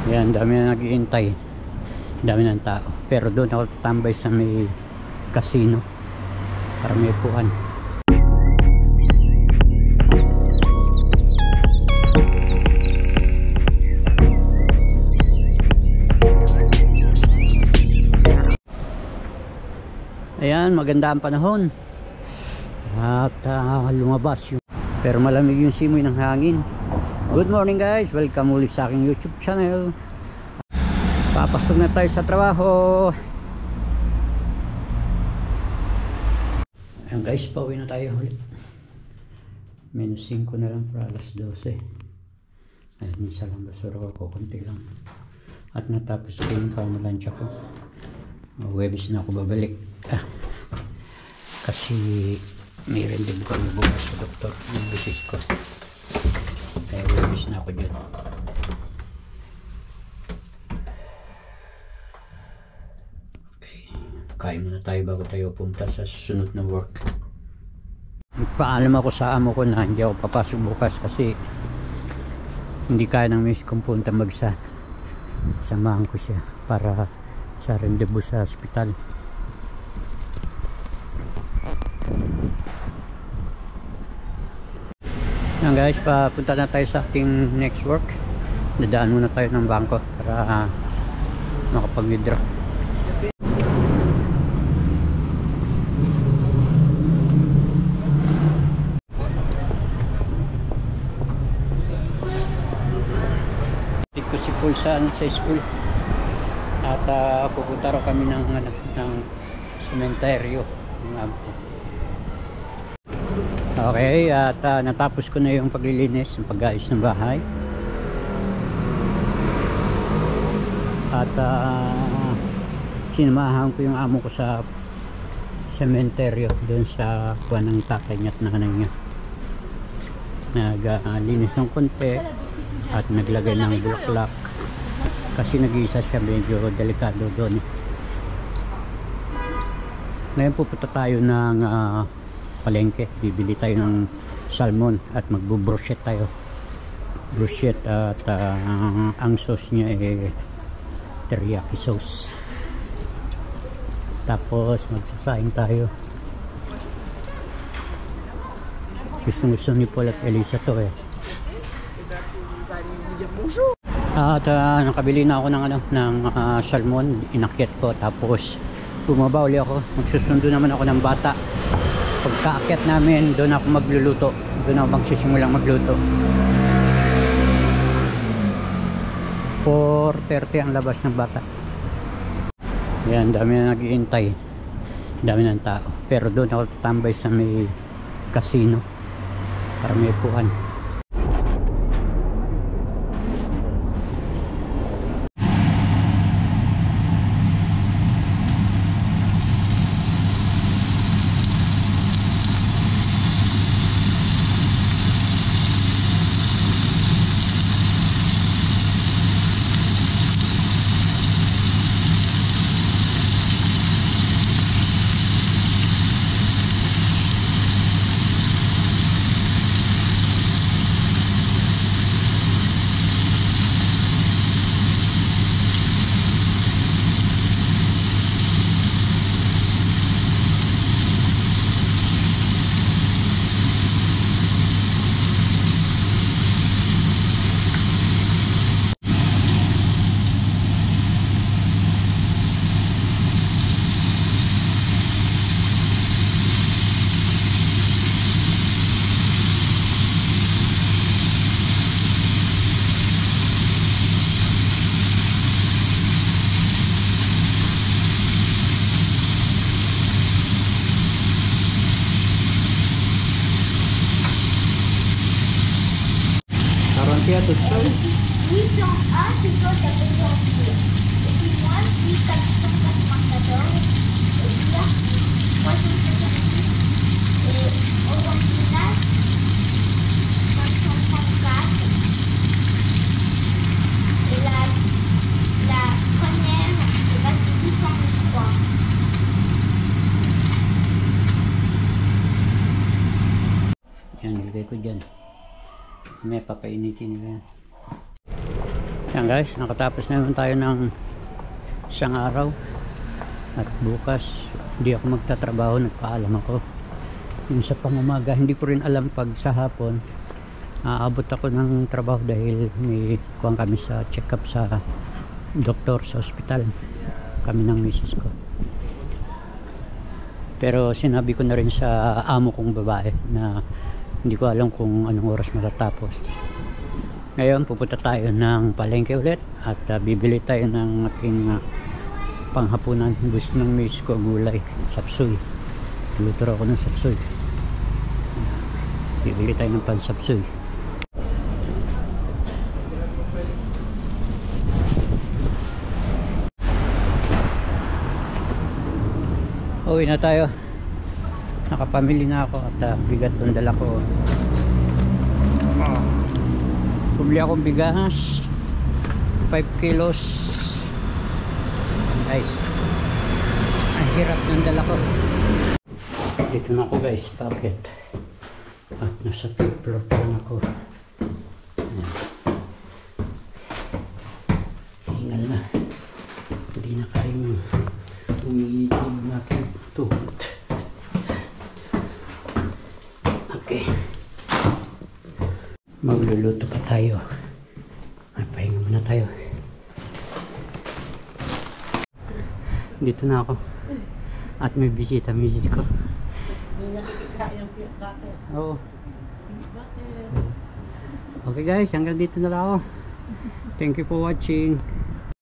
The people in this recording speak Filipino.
Yan, dami na naghihintay, dami ng tao, pero doon ako tambay sa may casino para may upuan. Ayan, maganda ang panahon at lumabas yung, pero malamig yung simoy ng hangin. Good morning guys, welcome ulit sa aking YouTube channel. Papasok na tayo sa trabaho. Ayan guys, pauwi na tayo ulit. -5 na lang para alas 12. Ayan, minsan lang basura ko, konti lang. At natapos ko yung pamalansya ko. Webis na ako babalik. Kasi may rendezvous kami bukas sa doktor ng bisis ko, kaya webis na ako dyan. Okay, kain muna tayo bago tayo punta sa susunod na work. Nagpaalam ako sa amo ko na hindi ako papasok bukas kasi hindi kaya ng miss kong punta magsa. Samahan ko siya para sa rendezvous sa hospital. Yan guys, papunta na tayo sa ating next work. Dadaan muna tayo ng bangko para makapag-withdraw. Ko si Paul sa school at pupunta raw kami ng sementeryo ng Agpo. Okay, at natapos ko na yung paglilinis, yung pag-ayos ng bahay. At sinamahan ko yung amo ko sa sementeryo doon sa kuwan ng tatay niya at nanay niya. Naglinis ng konti at naglagay ng bulaklak kasi nag-iisa siya, medyo delikado doon. Ngayon pupunta tayo ng palengke, bibili tayo ng salmon at magbo-brochette tayo. Brochette at ang sauce niya ay teriyaki sauce. Tapos magsasaing tayo. Gusto ni Paul at Elisa to eh. At nakabili na ako ng salmon, inakyat ko, tapos bumaba uli ako. Magsusundo naman ako ng bata. Pagkaakyat namin, doon ako magluluto, doon ako magsisimulang magluto. 4:30 ang labas ng bata. Yan, dami na naghihintay, dami ng tao, pero doon ako tambay sa may casino para may upuan. Kaya to try. We don't ask to go to the hospital. If you want, we can put the hospital. Yeah. What is the over that? La première, c'est pas si différent de quoi. Yan, nilagay ko dyan. May papainitin nila yan. Yan guys, nakatapos na naman tayo ng isang araw. At bukas, hindi ako magtatrabaho, nagpaalam ako. Yun sa pangumaga, hindi ko rin alam pag sa hapon aabot ako ng trabaho dahil may kuwang kami sa check-up sa doktor sa ospital. Kami ng misis ko. Pero sinabi ko na rin sa amo kong babae na hindi ko alam kung anong oras matatapos. Ngayon pupunta tayo ng palengke ulit at bibili tayo ng aking panghapunan. Gusto ng misis ko gulay, sapsoy. Luto ako ng sapsoy. Bibili tayo ng pansapsoy. Uwi na tayo. Nakapamili na ako at bigat yung dala ko. Bumili akong bigas 5 kilos. Guys, ang hirap ng dala ko. Dito na ako guys, packet. At nasa 3rd floor pa lang ako. Hingal na. Hindi na kayong umiitin natin tuhod. Okay. Magluluto pa tayo. Pahinga muna tayo. Dito na ako. At may bisita, misis ko. Oo. Okay guys, hanggang dito na lang ako. Thank you for watching.